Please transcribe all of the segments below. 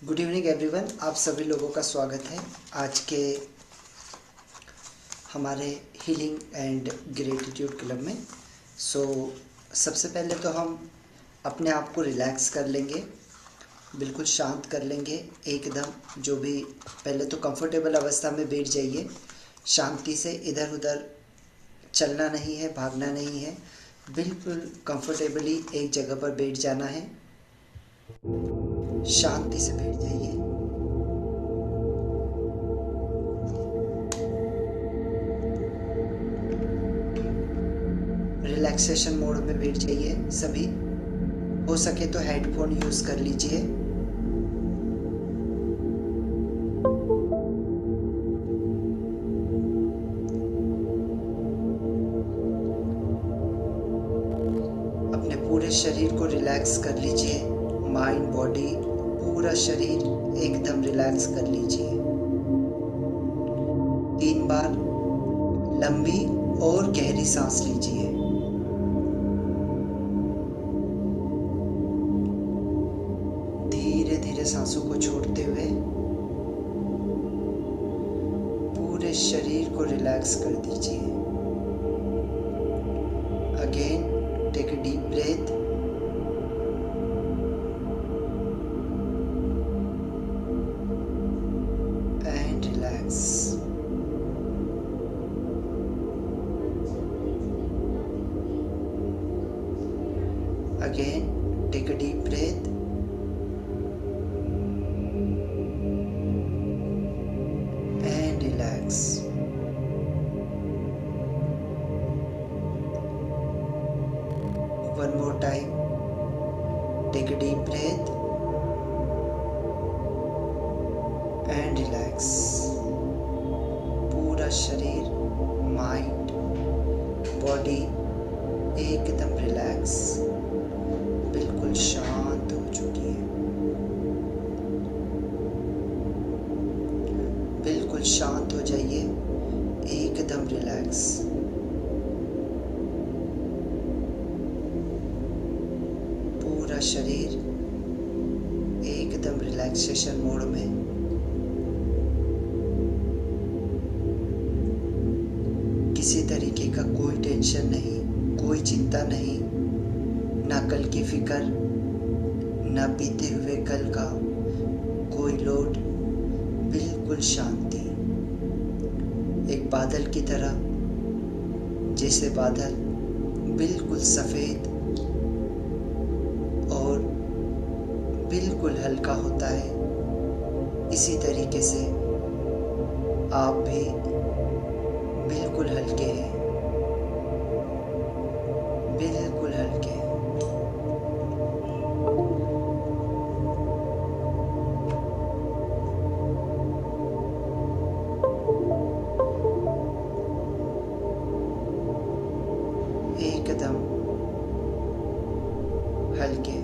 Good evening everyone, आप सभी लोगों का स्वागत है आज के हमारे हीलिंग एंड ग्रेटिट्यूड क्लब में। सबसे पहले तो हम अपने आप को रिलैक्स कर लेंगे, बिल्कुल शांत कर लेंगे एकदम। जो भी पहले तो कंफर्टेबल अवस्था में बैठ जाइए, शांति से। इधर उधर चलना नहीं है, भागना नहीं है, बिल्कुल कंफर्टेबली एक जगह पर बैठ जाना है। शांति से बैठ जाइए। रिलैक्सेशन मोड में बैठ जाइए सभी। हो सके तो हेडफोन यूज़ कर लीजिए। अपने पूरे शरीर को रिलैक्स कर लीजिए, माइंड बॉडी पूरा शरीर एकदम रिलैक्स कर लीजिए। 3 बार लंबी और गहरी सांस लीजिए। धीरे धीरे सांसों को छोड़ते हुए पूरे शरीर को रिलैक्स कर दीजिए। Again take a deep breath and relax. Again, take a deep breath and relax. One more time, take a deep breath and relax. पूरा शरीर, माइंड, बॉडी एकदम रिलैक्स, बिल्कुल शांत हो चुकी है। बिल्कुल शांत हो जाइए, एकदम रिलैक्स। पूरा शरीर एकदम रिलैक्सेशन मोड में। किसी तरीके का कोई टेंशन नहीं, कोई चिंता नहीं, ना कल की फिक्र, ना बीते हुए कल का कोई लोड, बिल्कुल शांति। एक बादल की तरह, जैसे बादल बिल्कुल सफ़ेद और बिल्कुल हल्का होता है, इसी तरीके से आप भी बिल्कुल हल्के हैं, बिल्कुल हल्के। एकदम हल्के।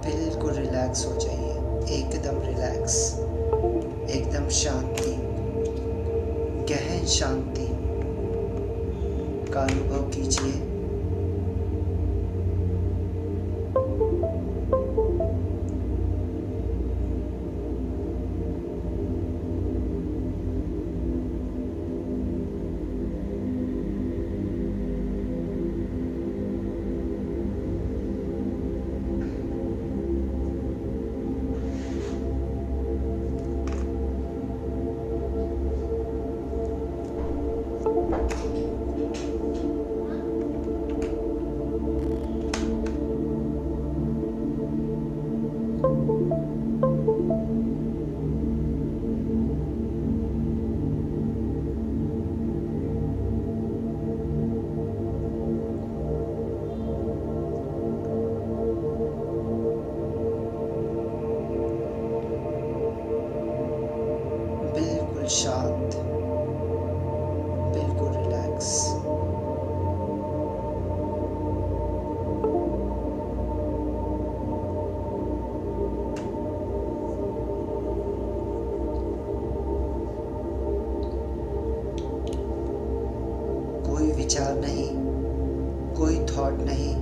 बिल्कुल रिलैक्स हो जाइए, एकदम रिलैक्स, एकदम शांति, गहन शांति का अनुभव कीजिए। शांत, बिल्कुल रिलैक्स। कोई विचार नहीं, कोई थॉट नहीं,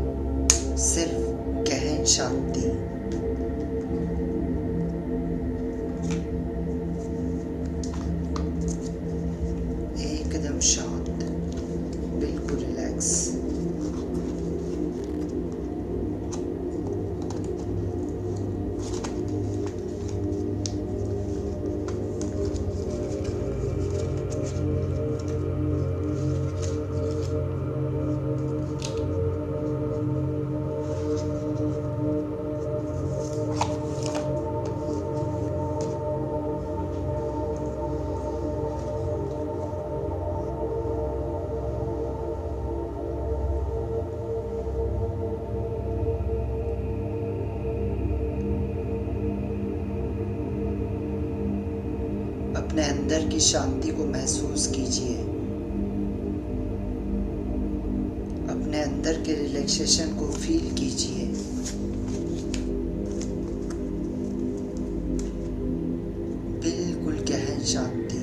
सिर्फ गहन शांति। एकदम शांत, बिल्कुल रिलैक्स। अपने अंदर की शांति को महसूस कीजिए, अपने अंदर के रिलैक्सेशन को फील कीजिए। बिल्कुल गहन शांति।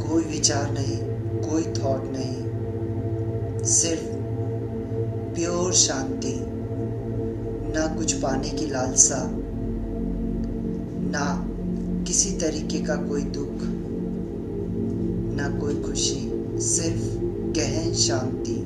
कोई विचार नहीं, कोई थॉट नहीं, सिर्फ प्योर शांति। ना कुछ पाने की लालसा, ना किसी तरीके का कोई दुख, ना कोई खुशी, सिर्फ गहन शांति।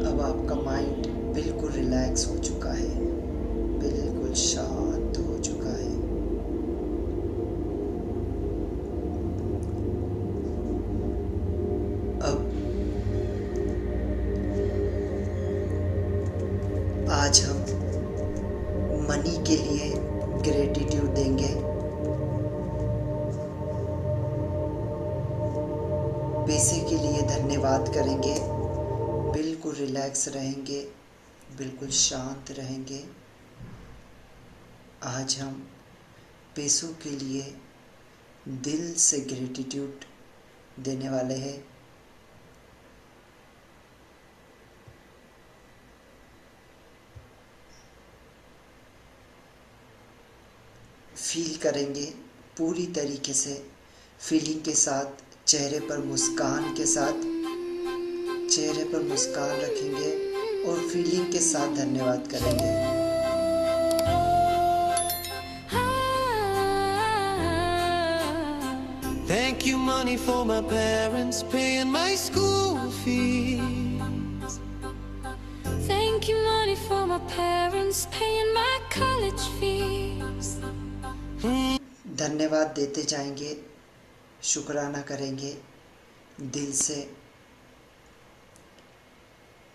अब आपका माइंड बिल्कुल रिलैक्स हो चुका है, बिल्कुल शांत हो चुका है। अब आज हम मनी के लिए ग्रेटिट्यूड देंगे, पैसे के लिए धन्यवाद करेंगे, बिल्कुल रिलैक्स रहेंगे, बिल्कुल शांत रहेंगे। आज हम पैसों के लिए दिल से ग्रेटिट्यूड देने वाले हैं। फील करेंगे पूरी तरीके से, फीलिंग के साथ, चेहरे पर मुस्कान के साथ, चेहरे पर मुस्कान रखेंगे और फीलिंग के साथ धन्यवाद करेंगे। Thank you money for my parents paying my school fees. Thank you money for my parents paying my college fees. धन्यवाद देते जाएंगे, शुक्राना करेंगे दिल से।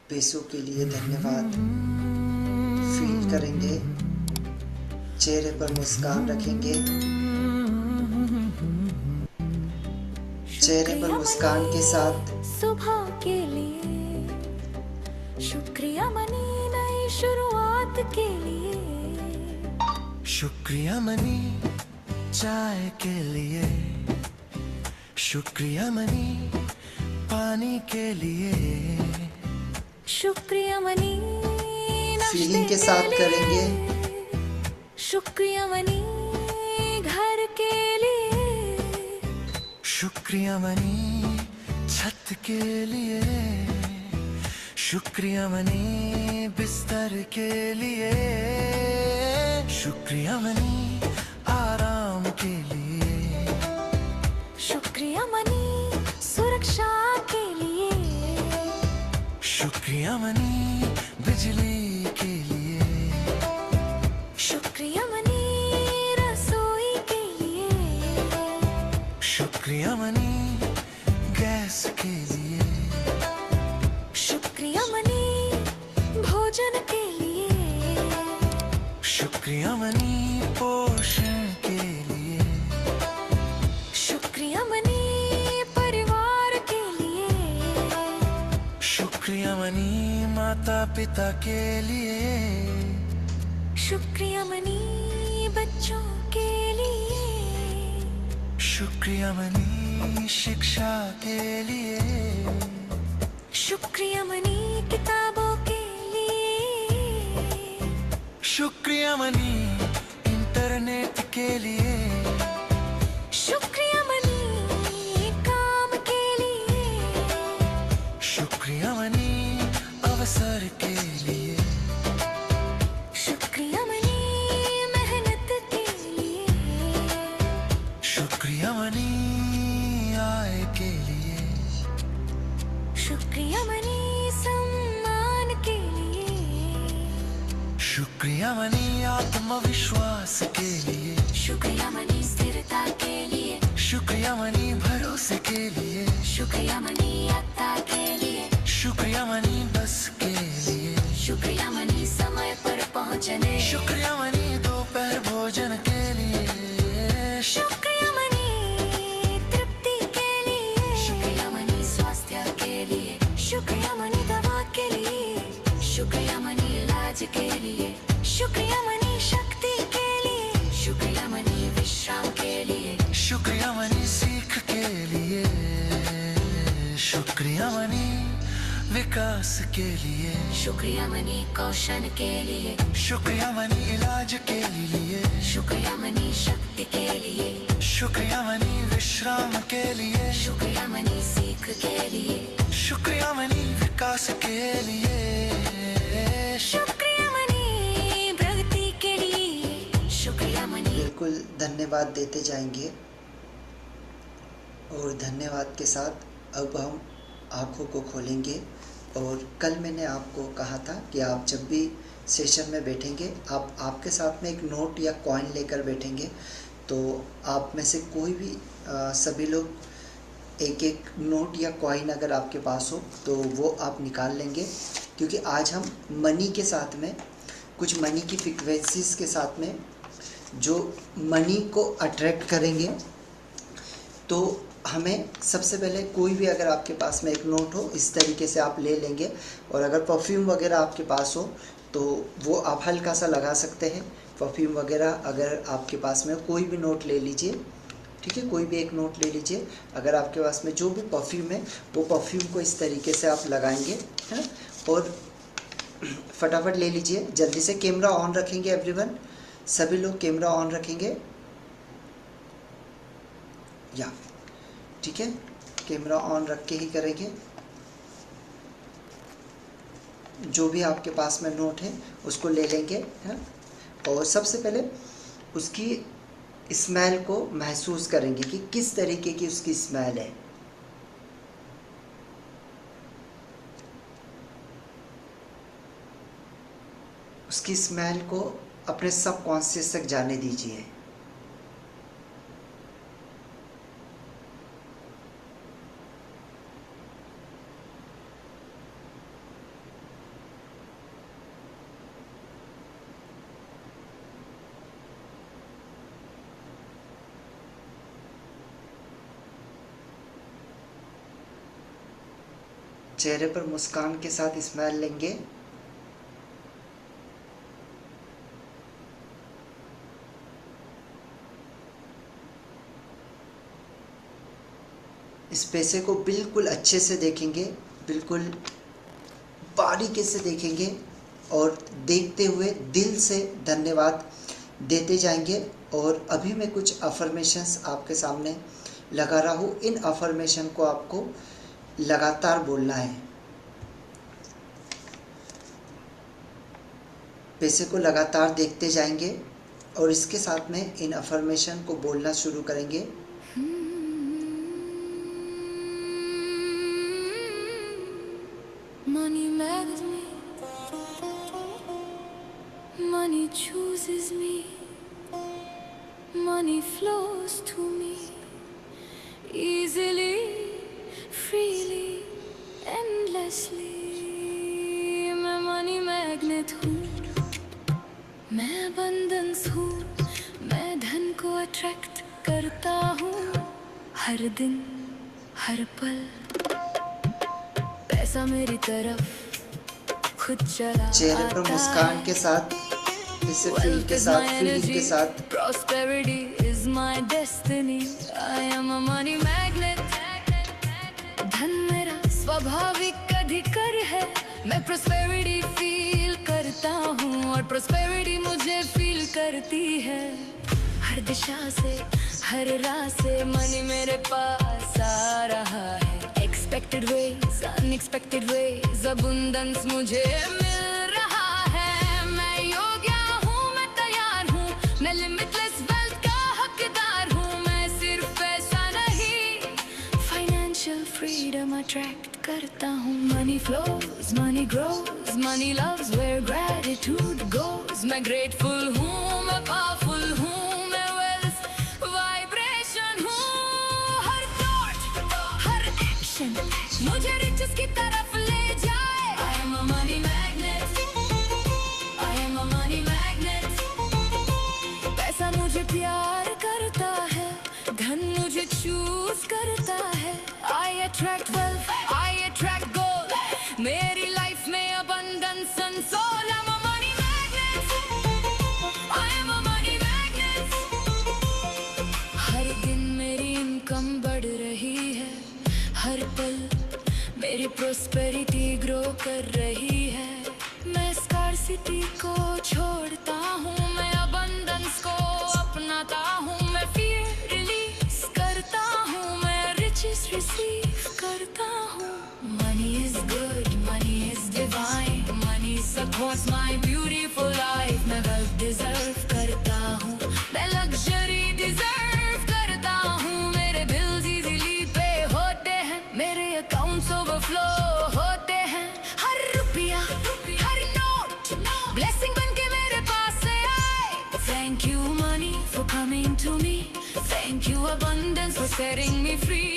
पैसों के लिए धन्यवाद फील करेंगे, चेहरे पर मुस्कान रखेंगे, चेहरे पर मुस्कान के साथ। सुबह के लिए शुक्रिया मनी, नई शुरुआत के लिए शुक्रिया मनी, चाय के लिए शुक्रिया मनी, पानी के लिए शुक्रिया मनी, फीलिंग के साथ करेंगे। शुक्रिया मनी, घर के लिए शुक्रिया मनी, छत के लिए शुक्रिया मनी, बिस्तर के लिए शुक्रिया मनी, आराम के लिए, शुक्रिया मनी सुरक्षा के लिए, शुक्रिया मनी बिजली के लिए, शुक्रिया मनी रसोई के लिए, शुक्रिया मनी गैस के लिए, शुक्रिया मनी भोजन के लिए, शुक्रिया मनी पोषण के लिए, शुक्रिया मनी परिवार के लिए, शुक्रिया मनी माता पिता के लिए, शुक्रिया मनी बच्चों के लिए, शुक्रिया मनी शिक्षा के लिए, शुक्रिया मनी किताबों के लिए, शुक्रिया मनी इंटरनेट के लिए, शुक्रिया मनी काम के लिए, शुक्रिया मनी अवसर के लिए, शुक्रिया मनी मेहनत के लिए, शुक्रिया मनी आय के लिए, शुक्रिया मनी सम्मान के लिए, शुक्रिया मनी आत्मविश्वास के लिए, शुक्रिया मनी स्थिरता के लिए, शुक्रिया मनी भरोसे के लिए, शुक्रिया मनी यात्रा के लिए, शुक्रिया मनी बस के लिए, शुक्रिया मनी समय पर पहुंचने, शुक्रिया मनी दोपहर भोजन के लिए, शुक्रिया मनी तृप्ति के लिए, शुक्रिया मनी स्वास्थ्य के लिए, शुक्रिया मनी दवा के लिए, शुक्रिया मनी इलाज के लिए, शुक्रिया मनी शक्ति के लिए, शुक्रिया मनी विश्राम के लिए, शुक्रिया मनी सीख के लिए, शुक्रिया मनी विकास के लिए, शुक्रिया मनी कौशल के लिए, शुक्रिया मनी इलाज के लिए, शुक्रिया मनी शक्ति के लिए, शुक्रिया मनी विश्राम के लिए, शुक्रिया मनी सीख के लिए, शुक्रिया मनी विकास के लिए, शुक्रिया मनी प्रगति के लिए, शुक्रिया मनी। बिल्कुल धन्यवाद देते जाएंगे और धन्यवाद के साथ अब हम आँखों को खोलेंगे। और कल मैंने आपको कहा था कि आप जब भी सेशन में बैठेंगे आप आपके साथ में एक नोट या कॉइन लेकर बैठेंगे, तो आप में से कोई भी सभी लोग एक एक नोट या कॉइन अगर आपके पास हो तो वो आप निकाल लेंगे, क्योंकि आज हम मनी के साथ में कुछ मनी की फ्रीक्वेंसीज के साथ में जो मनी को अट्रैक्ट करेंगे। तो हमें सबसे पहले कोई भी अगर आपके पास में एक नोट हो इस तरीके से आप ले लेंगे, और अगर परफ्यूम वगैरह आपके पास हो तो वो आप हल्का सा लगा सकते हैं। परफ्यूम वगैरह अगर आपके पास में कोई भी नोट ले लीजिए, ठीक है, कोई भी एक नोट ले लीजिए। अगर आपके पास में जो भी परफ्यूम है वो परफ्यूम को इस तरीके से आप लगाएंगे, है ना, और फटाफट ले लीजिए जल्दी से। कैमरा ऑन रखेंगे एवरीवन, सभी लोग कैमरा ऑन रखेंगे या ठीक है, कैमरा ऑन रख के ही करेंगे। जो भी आपके पास में नोट है उसको ले लेंगे, है, और सबसे पहले उसकी स्मेल को महसूस करेंगे कि किस तरीके की उसकी स्मेल है। उसकी स्मेल को अपने सबकॉन्शियस तक जाने दीजिए। चेहरे पर मुस्कान के साथ स्माइल लेंगे। इस पैसे को बिल्कुल अच्छे से देखेंगे, बिल्कुल बारीकी से देखेंगे और देखते हुए दिल से धन्यवाद देते जाएंगे। और अभी मैं कुछ अफर्मेशंस आपके सामने लगा रहा हूँ, इन अफर्मेशन को आपको लगातार बोलना है। पैसे को लगातार देखते जाएंगे और इसके साथ में इन अफर्मेशन को बोलना शुरू करेंगे। Money loves me, money chooses me, money flows to me easily, freely, endlessly. मैं money magnet हूँ, मैं abundance हूँ, मैं धन को attract करता हूँ हर दिन हर पल। पैसा मेरी तरफ खुद चला चेहरे पर मुस्कान के साथ, इसे फील के साथ, फीलिंग के साथ। Prosperity is my destiny. I am a money magnet. धन मेरा स्वाभाविक अधिकार है। मैं prosperity feel करता हूँ और prosperity मुझे feel करती है। हर दिशा से, हर राह से money मेरे पास आ रहा है। Expected ways, unexpected ways, abundance मुझे मिल रहा है। मैं योग्य हूँ, मैं तैयार हूँ, मैं limitless wealth का हकदार हूँ। मैं सिर्फ पैसा नहीं, financial freedom attract करता हूँ। Money flows, money grows, money loves where gratitude goes। मैं grateful हूँ, मैं powerful हूँ, मैं wealth vibration हूँ। हर thought, हर action मुझे riches की तरफ ले जाए। I am a money magnet, I am a money magnet। पैसा मुझे प्यार करता है, धन मुझे choose करता है। I attract wealth, I attract gold, मेरी life में abundance and soul। I'm a money magnet, I am a money magnet। हर दिन मेरी income बढ़ रही है, हर पल मेरी prosperity grow कर रही है। मैं scarcity को छोड़ता हूँ, मैं abundance को अपनाता हूँ। मैं fear release करता हूँ, मैं riches receive करता हूँ। Money is good, money is divine, money supports my beautiful life। मैं wealth deserve करता हूँ, मैं luxury deserve करता हूँ। मेरे bills easily pay होते हैं, मेरे accounts overflow होते हैं। हर रुपया, हर note, blessing बनके मेरे पास से आए। Thank you money for coming to me, thank you abundance for setting me free।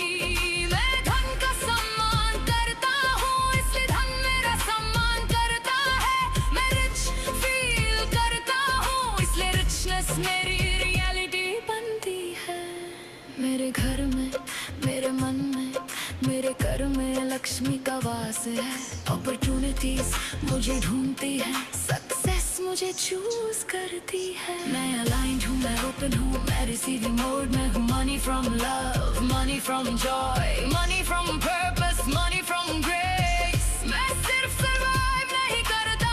मैं धन का सम्मान करता हूँ, इसलिए धन मेरा सम्मान करता है। मैं rich feel करता हूँ, इसलिए richness मेरी reality बनती है। मेरे घर में, मेरे मन में, मेरे घर में लक्ष्मी का वास है। Opportunities मुझे ढूंढती है, सक्सेस मुझे चूज करती है। मैं aligned हूँ, मैं open हूँ, मैं receiving mode में हूँ। Money from love, money from joy, money from purpose, money from grace। मैं सिर्फ survive नहीं करता,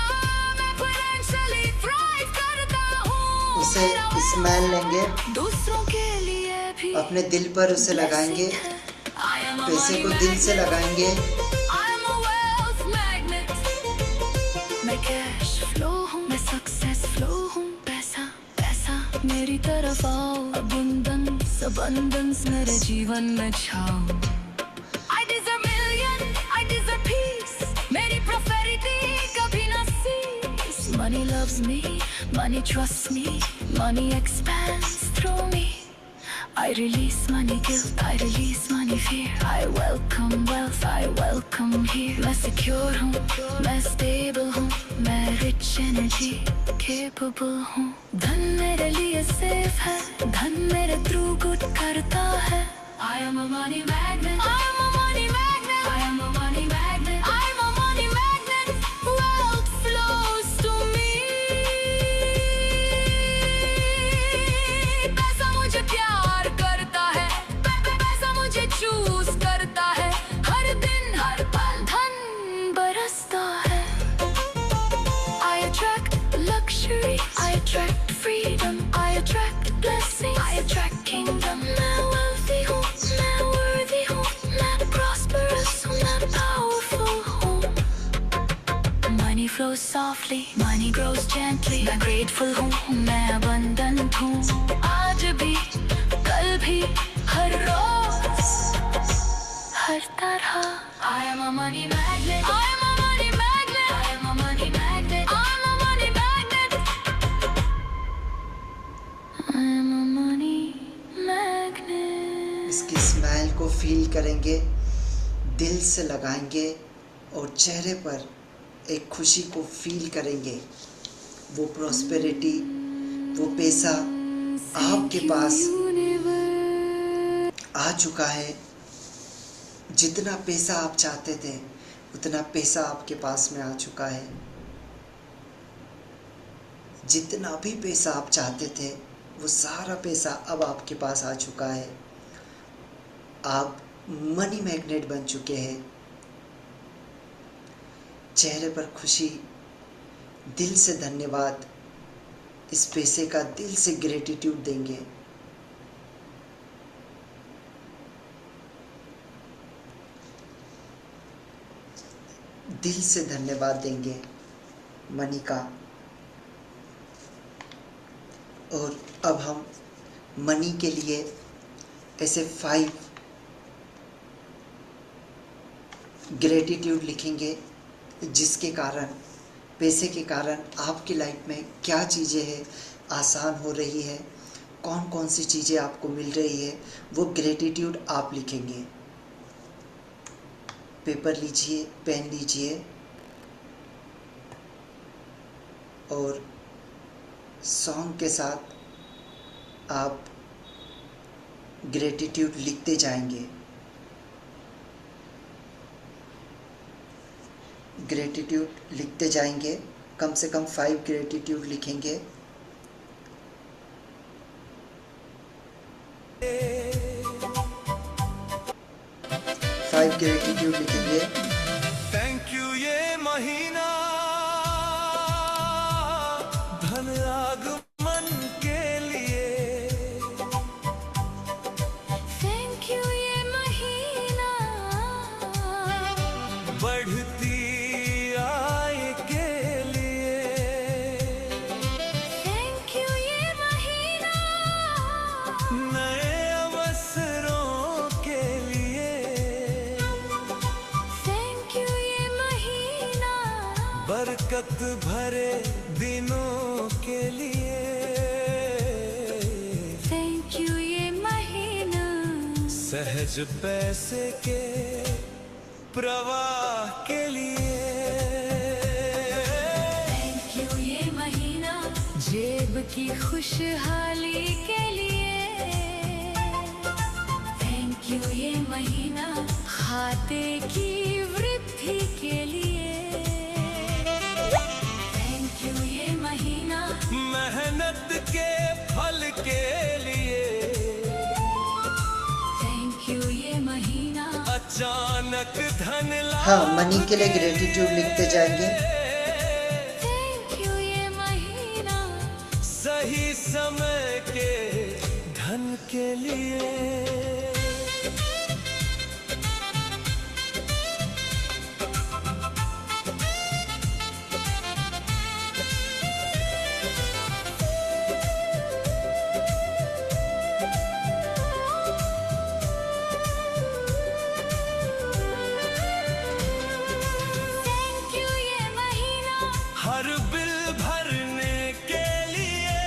मैं financially thrive करता हूँ। उसे स्मेल लेंगे, दूसरों के लिए भी अपने दिल पर उसे लगाएंगे, पैसे को दिल से लगाएंगे। मैं कैश फ्लो हूँ, मैं सक्सेस फ्लो हूँ। पैसा पैसा मेरी तरफ आओ, abundance abundance मेरे जीवन में छाओ। I deserve million, I deserve peace, मेरी prosperity कभी ना cease। Money loves me, money trusts me, money expands through me। I release money guilt, I release money fear। I welcome wealth, I welcome here। मैं secure हूँ, मैं stable हूँ, मैं rich energy capable हूँ। धन मेरे लिए safe है, धन मेरे through good करता है। I am a money magnet, I am a money magnet, I am a money magnet, I am a money magnet। Wealth flows to me। पैसा मुझे प्यार करता है, पैसा मुझे चूज करता है। हर दिन हर पल धन बरसता है। I attract luxury, I attract freedom, I attract blessing, I attract kingdom। मैं wealthy हूँ, मैं worthy हूँ, मैं prosperous हूँ, मैं powerful grows softly, money grows gently. मैं grateful हूँ, मैं abundant हूँ, आज भी कल भी हर रोज हर तरह. I am a money magnet, I am a money magnet, I am a money magnet, I am a money magnet, I am a money magnet. इसकी स्माइल को फील करेंगे, दिल से लगाएंगे और चेहरे पर एक खुशी को फील करेंगे. वो प्रॉस्पेरिटी, वो पैसा आपके पास आ चुका है. जितना पैसा आप चाहते थे उतना पैसा आपके पास में आ चुका है. जितना भी पैसा आप चाहते थे वो सारा पैसा अब आपके पास आ चुका है. आप मनी मैग्नेट बन चुके हैं. चेहरे पर खुशी, दिल से धन्यवाद, इस पैसे का दिल से ग्रेटिट्यूड देंगे. दिल से धन्यवाद देंगे मनी का. और अब हम मनी के लिए ऐसे 5 ग्रेटिट्यूड लिखेंगे जिसके कारण, पैसे के कारण आपकी लाइफ में क्या चीज़ें हैं आसान हो रही है, कौन कौन सी चीज़ें आपको मिल रही है, वो ग्रेटिट्यूड आप लिखेंगे. पेपर लीजिए, पेन लीजिए और सॉन्ग के साथ आप ग्रेटिट्यूड लिखते जाएंगे. ग्रेटिट्यूड लिखते जाएंगे, कम से कम 5 ग्रेटिट्यूड लिखेंगे. ग्रेटिट्यूड लिखेंगे. थैंक यू ये महीना धन आगमन के लिए. Thank you ये महीना बढ़ती आय के लिए. Thank you ये महीना नए अवसरों के लिए. Thank you ये महीना बरकत भरे दिनों के लिए. Thank you ये महीना सहज पैसे के प्रवाह के लिए. Thank you ये महीना जेब की खुशहाली के लिए. Thank you ये महीना खाते की वृद्धि के लिए. Thank you ये महीना मेहनत के फल के लिए. Thank you ये महीना अचानक धन लाभ. हाँ, मनी के लिए ग्रेटिट्यूड लिखते जाएंगे. Thank you ये महीना सही समय के धन के लिए. Thank you ये महीना हर बिल भरने के लिए.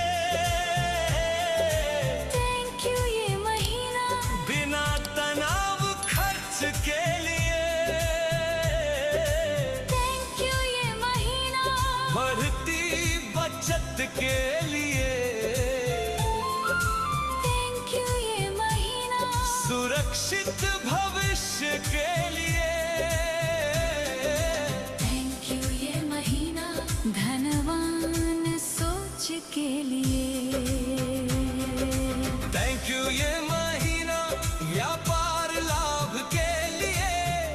Thank you ये महीना बिना तनाव खर्च के लिए. Thank you ये महीना बढ़ती बचत के लिए. Thank you ये महीना सुरक्षित भविष्य के लिए. Thank you ये महीना धनवान सोच के लिए. थैंक यू ये महीना व्यापार लाभ के लिए.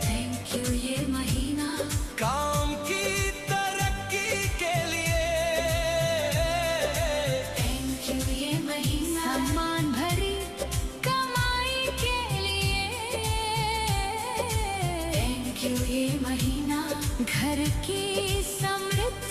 Thank you ये महीना काम की तरक्की के लिए. Thank you ये महीना सम्मान भरी कमाई के लिए. Thank you ये महीना घर की समृद्धि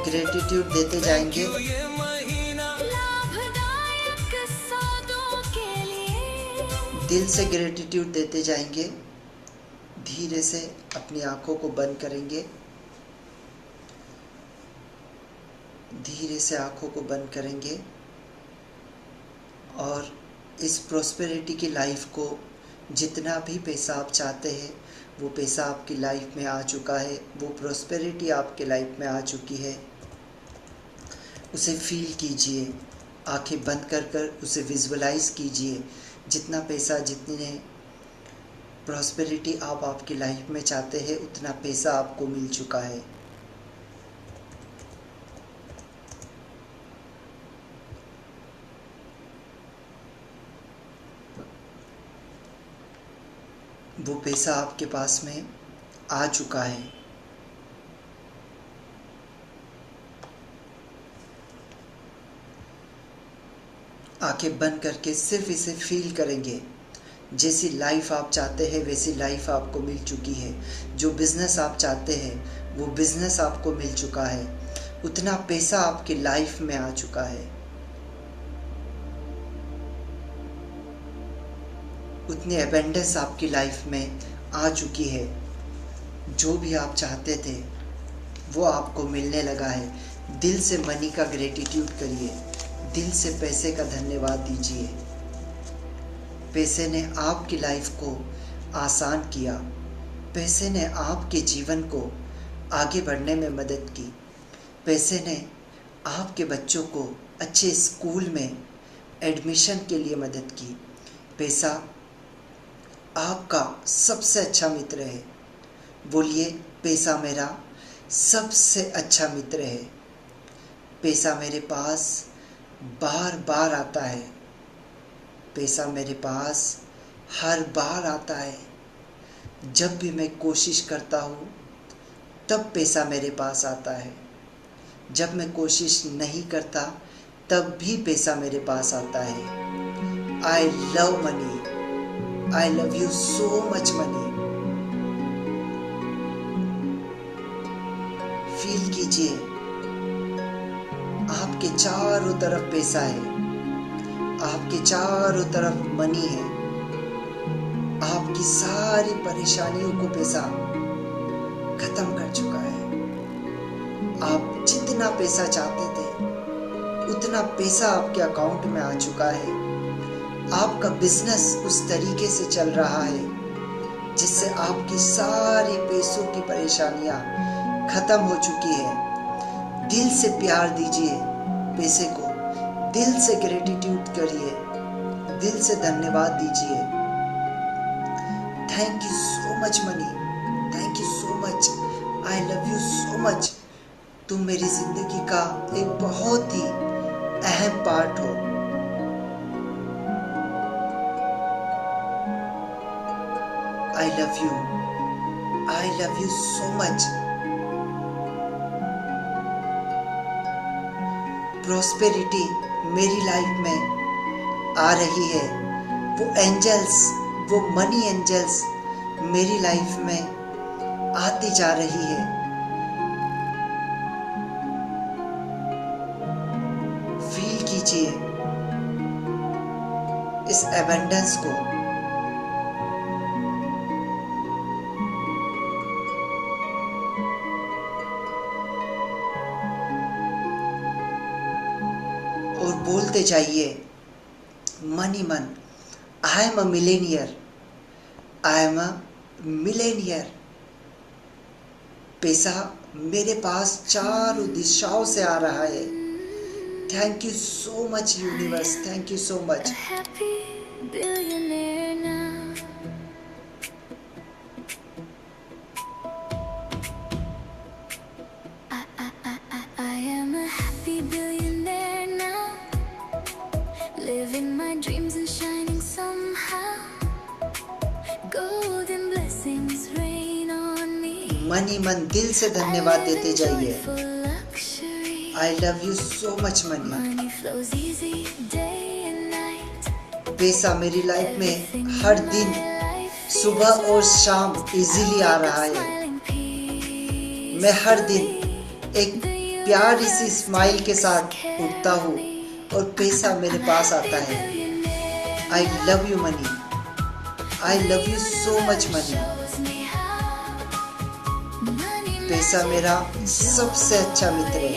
ग्रेटिट्यूड देते जाएंगे। लाभदायक सौदों के लिए दिल से ग्रेटिट्यूड देते जाएंगे। धीरे से अपनी आंखों को बंद करेंगे। धीरे से आंखों को बंद करेंगे और इस प्रॉस्पेरिटी की लाइफ को, जितना भी पैसा आप चाहते हैं वो पैसा आपकी लाइफ में आ चुका है, वो प्रॉस्पेरिटी आपके लाइफ में आ चुकी है। उसे फील कीजिए, आंखें बंद कर कर उसे विजुअलाइज कीजिए। जितना पैसा, जितने प्रॉस्पेरिटी आप आपकी लाइफ में चाहते हैं उतना पैसा आपको मिल चुका है। वो पैसा आपके पास में आ चुका है। आंखें बंद करके सिर्फ इसे फील करेंगे। जैसी लाइफ आप चाहते हैं वैसी लाइफ आपको मिल चुकी है। जो बिजनेस आप चाहते हैं वो बिजनेस आपको मिल चुका है। उतना पैसा आपकी लाइफ में आ चुका है। उतनी एबेंडेंस आपकी लाइफ में आ चुकी है। जो भी आप चाहते थे वो आपको मिलने लगा है। दिल से मनी का ग्रेटिट्यूड करिए। दिल से पैसे का धन्यवाद दीजिए। पैसे ने आपकी लाइफ को आसान किया। पैसे ने आपके जीवन को आगे बढ़ने में मदद की। पैसे ने आपके बच्चों को अच्छे स्कूल में एडमिशन के लिए मदद की। पैसा आपका सबसे अच्छा मित्र है। बोलिए, पैसा मेरा सबसे अच्छा मित्र है। पैसा मेरे पास बार बार आता है। पैसा मेरे पास हर बार आता है। जब भी मैं कोशिश करता हूँ तब पैसा मेरे पास आता है। जब मैं कोशिश नहीं करता तब भी पैसा मेरे पास आता है। I love money. I love you so much money. Feel कीजिए, आपके चारों तरफ पैसा है। आपके चारों तरफ मनी है। आपकी सारी परेशानियों को पैसा खत्म कर चुका है। आप जितना पैसा चाहते थे उतना पैसा आपके अकाउंट में आ चुका है। आपका बिजनेस उस तरीके से चल रहा है जिससे आपकी सारी पैसों की परेशानियां खत्म हो चुकी है। दिल से प्यार दीजिए पैसे को। दिल से ग्रेटिट्यूड करिए। दिल से धन्यवाद दीजिए। Thank you so much money. Thank you so much. I love you so much. तुम मेरी जिंदगी का एक बहुत ही अहम पार्ट हो। I love you. I love you so much. Prosperity मेरी लाइफ में आ रही है। वो एंजल्स, वो मनी एंजल्स मेरी लाइफ में आती जा रही है। फील कीजिए इस एबंडेंस को। और बोलते जाइए, मनी मन, I am a millionaire. I am a millionaire. पैसा मेरे पास चारों दिशाओं से आ रहा है। Thank you so much universe. Thank you so much. Living my dreams and shining somehow. Golden blessings rain on me. Money मन, दिल से धन्यवाद देते जाइए। I love you so much money. Money flows easy day and night. पैसा मेरी life में हर दिन सुबह और शाम इजीली आ रहा है। मैं हर दिन एक प्यारी सी स्माइल के साथ उठता हूँ और पैसा मेरे पास आता है। I love you money, I love you so much money. पैसा मेरा सबसे अच्छा मित्र है।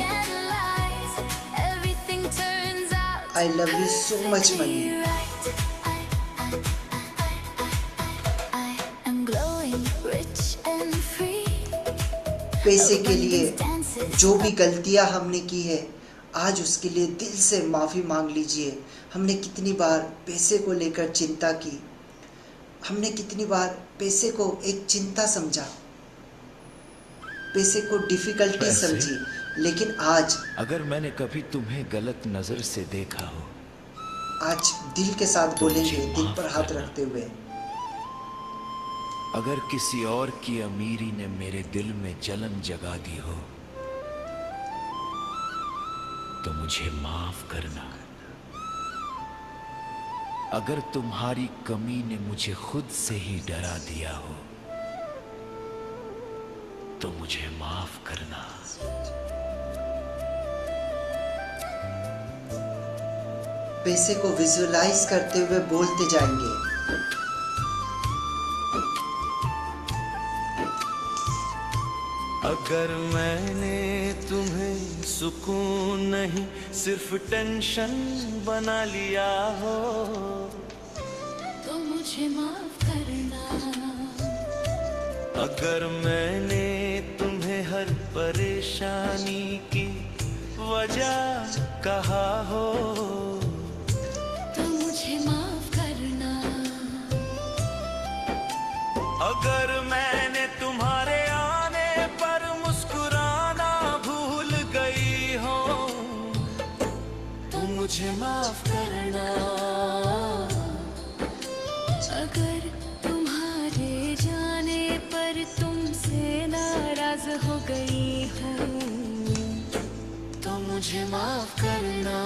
I love you so much money. पैसे के लिए जो भी गलतियां हमने की है, आज उसके लिए दिल से माफ़ी मांग लीजिए। हमने कितनी बार पैसे को लेकर चिंता की, हमने कितनी बार पैसे को एक चिंता समझा, पैसे को डिफिकल्टी समझी, लेकिन आज अगर मैंने कभी तुम्हें गलत नजर से देखा हो, आज दिल के साथ बोलेंगे, दिल पर हाथ रखते हुए। अगर किसी और की अमीरी ने मेरे दिल में जलन जगा दी हो, तो मुझे माफ करना। अगर तुम्हारी कमी ने मुझे खुद से ही डरा दिया हो, तो मुझे माफ करना। पैसे को विजुअलाइज करते हुए बोलते जाएंगे। अगर मैंने तुम्हें सुकून नहीं सिर्फ टेंशन बना लिया हो, तो मुझे माफ करना। अगर मैंने तुम्हें हर परेशानी की वजह कहा हो, तो मुझे माफ करना। अगर मैंने तुम्हारे आने पर मुस्कुराना भूल गई हो, तो मुझे माफ करना। अगर तुम्हारे जाने पर तुमसे नाराज हो गई हूँ, तो मुझे माफ करना।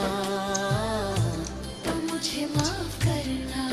तो मुझे माफ करना।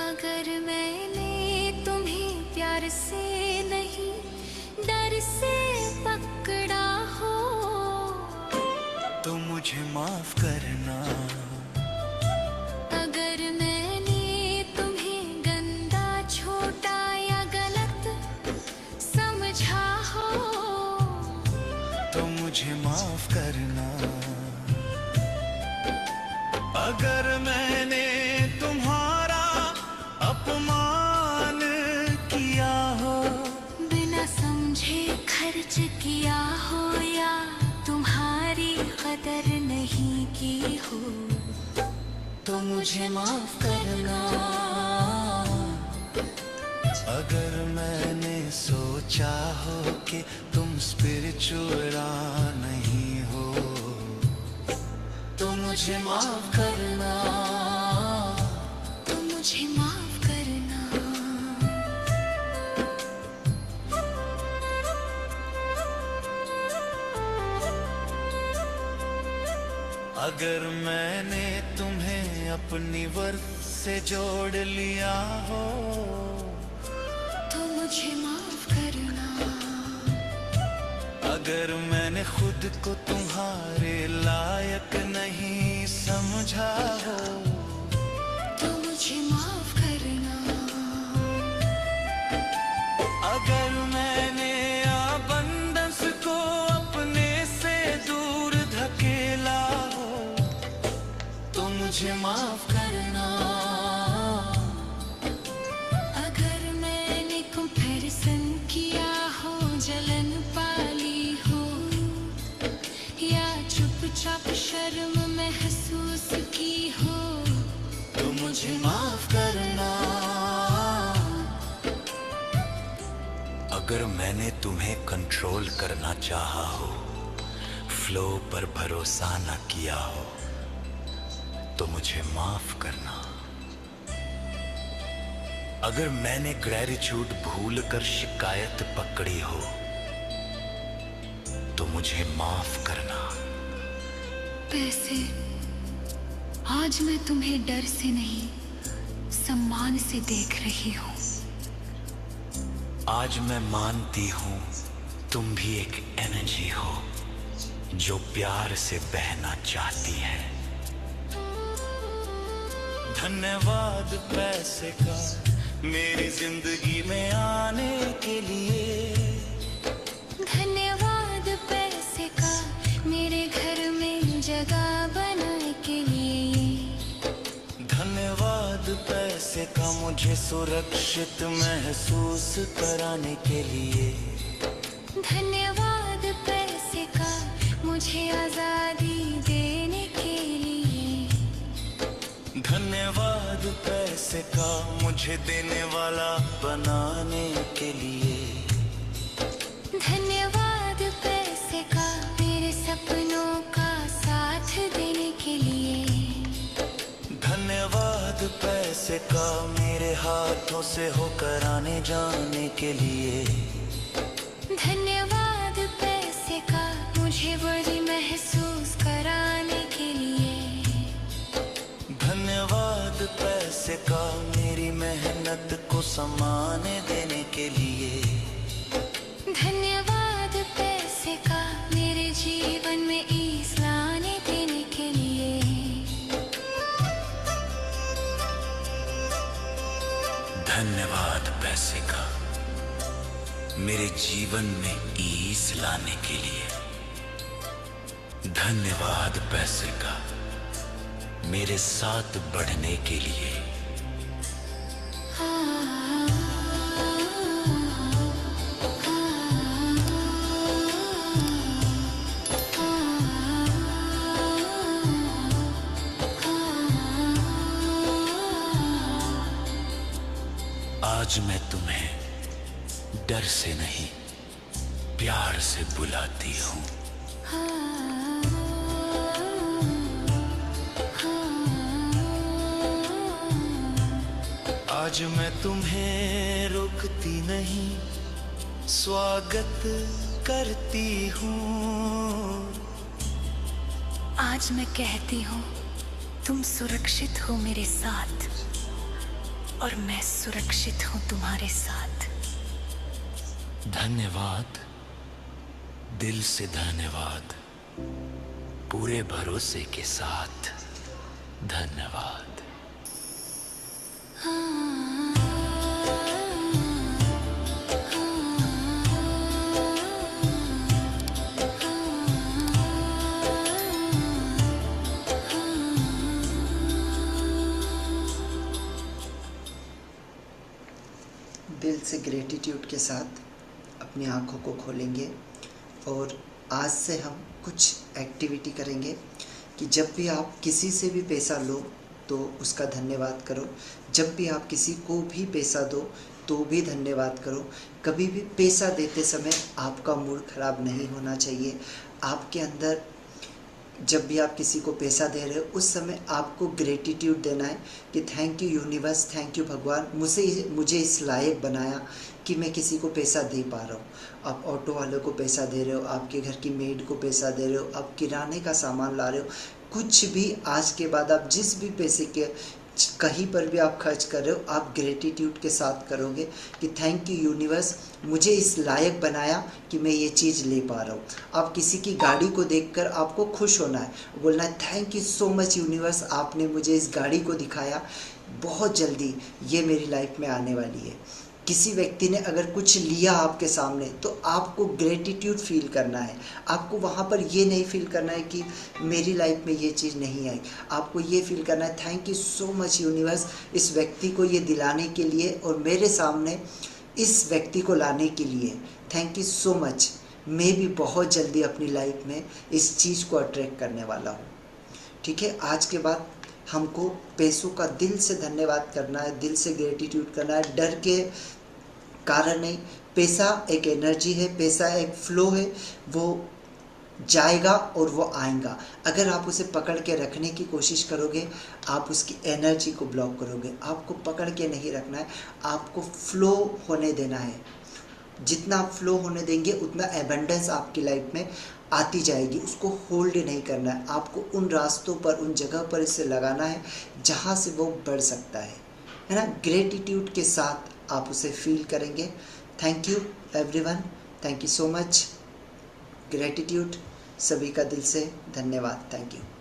अगर मैंने तुम्हें प्यार से नहीं डर से पकड़ा हो, तो मुझे माफ करना। अगर मैंने तुम्हें गंदा छोटा या गलत समझा हो, तो मुझे माफ करना। अगर मैंने तुम्हारा अपमान किया हो, बिना समझे खर्च किया हो या तुम्हारी कदर नहीं की हो, तो मुझे माफ करना। अगर मैंने सोचा हो कि तुम स्पिरिचुअल नहीं हो, तो मुझे माफ करना। तो मुझे माफ करना। अगर मैंने तुम्हें अपनी वर्थ से जोड़ लिया हो, तो मुझे माफ करना। अगर मैंने खुद को तुम्हारे लायक नहीं समझा हो, तो मुझे माफ करना। अगर मैंने अबंडेंस को अपने से दूर धकेला हो, तो मुझे माफ करना। अगर मैंने कंपैरिजन किया हो, जलन पाली हो या चुपचाप शर्म महसूस की हो, तो मुझे माफ करना। अगर मैंने तुम्हें कंट्रोल करना चाहा हो, फ्लो पर भरोसा न किया हो तो मुझे माफ करना। अगर मैंने ग्रेटिट्यूड भूल कर शिकायत पकड़ी हो तो मुझे माफ करना। पैसे, आज मैं तुम्हें डर से नहीं सम्मान से देख रही हूँ। आज मैं मानती हूँ तुम भी एक एनर्जी हो जो प्यार से बहना चाहती है। धन्यवाद पैसे का मेरी जिंदगी में आने के लिए। धन्यवाद पैसे का मेरे घर में जगह बनाने के लिए। धन्यवाद पैसे का मुझे सुरक्षित महसूस कराने के लिए। धन्यवाद पैसे का मुझे आजादी देने के लिए। धन्यवाद पैसे का मुझे देने वाला बनाने के लिए। धन्यवाद पैसे का मेरे सपनों का साथ देने के लिए। धन्यवाद पैसे का मेरे हाथों से होकर आने जाने के लिए। धन्यवाद पैसे का मुझे वर्दी महसूस कराने के लिए। धन्यवाद पैसे का मेरी मेहनत को सम्मान देने के लिए। धन्यवाद पैसे का मेरे जीवन में ईस लाने देने के लिए। धन्यवाद पैसे का मेरे जीवन में ईस लाने के लिए। धन्यवाद पैसे का मेरे साथ बढ़ने के लिए। आज मैं तुम्हें डर से नहीं प्यार से बुलाती हूँ। आज मैं तुम्हें रोकती नहीं स्वागत करती हूँ। आज मैं कहती हूँ तुम सुरक्षित हो मेरे साथ और मैं सुरक्षित हूँ तुम्हारे साथ। धन्यवाद, दिल से धन्यवाद, पूरे भरोसे के साथ धन्यवाद। दिल से ग्रेटिट्यूड के साथ अपनी आँखों को खोलेंगे और आज से हम कुछ एक्टिविटी करेंगे कि जब भी आप किसी से भी पैसा लो तो उसका धन्यवाद करो। जब भी आप किसी को भी पैसा दो तो भी धन्यवाद करो। कभी भी पैसा देते समय आपका मूड खराब नहीं होना चाहिए। आपके अंदर जब भी आप किसी को पैसा दे रहे हो उस समय आपको ग्रेटिट्यूड देना है कि thank you universe, thank you भगवान, मुझे इस लायक बनाया कि मैं किसी को पैसा दे पा रहा हूँ। आप ऑटो वाले को पैसा दे रहे हो, आपके घर की मेड को पैसा दे रहे हो, आप किराने का सामान ला रहे हो, कुछ भी आज के बाद आप जिस भी पैसे के कहीं पर भी आप खर्च कर रहे हो आप ग्रेटिट्यूड के साथ करोगे कि थैंक यू यूनिवर्स, मुझे इस लायक बनाया कि मैं ये चीज़ ले पा रहा हूँ। आप किसी की गाड़ी को देखकर आपको खुश होना है, बोलना है thank you so much universe, आपने मुझे इस गाड़ी को दिखाया, बहुत जल्दी ये मेरी लाइफ में आने वाली है। किसी व्यक्ति ने अगर कुछ लिया आपके सामने तो आपको ग्रेटिट्यूड फील करना है। आपको वहाँ पर ये नहीं फील करना है कि मेरी लाइफ में ये चीज़ नहीं आई। आपको ये फील करना है thank you so much universe, इस व्यक्ति को ये दिलाने के लिए और मेरे सामने इस व्यक्ति को लाने के लिए थैंक यू सो मच। मैं भी बहुत जल्दी अपनी लाइफ में इस चीज़ को अट्रैक्ट करने वाला हूँ। ठीक है, आज के बाद हमको पैसों का दिल से धन्यवाद करना है, दिल से ग्रेटिट्यूड करना है, डर के कारण नहीं। पैसा एक एनर्जी है, पैसा एक फ्लो है, वो जाएगा और वो आएगा। अगर आप उसे पकड़ के रखने की कोशिश करोगे, आप उसकी एनर्जी को ब्लॉक करोगे। आपको पकड़ के नहीं रखना है, आपको फ्लो होने देना है। जितना आप फ्लो होने देंगे उतना एबंडेंस आपकी लाइफ में आती जाएगी। उसको होल्ड नहीं करना है, आपको उन रास्तों पर, उन जगह पर इसे लगाना है जहाँ से वो बढ़ सकता है ना। ग्रेटिट्यूड के साथ आप उसे फील करेंगे। Thank you everyone, thank you so much. Gratitude, सभी का दिल से धन्यवाद। Thank you.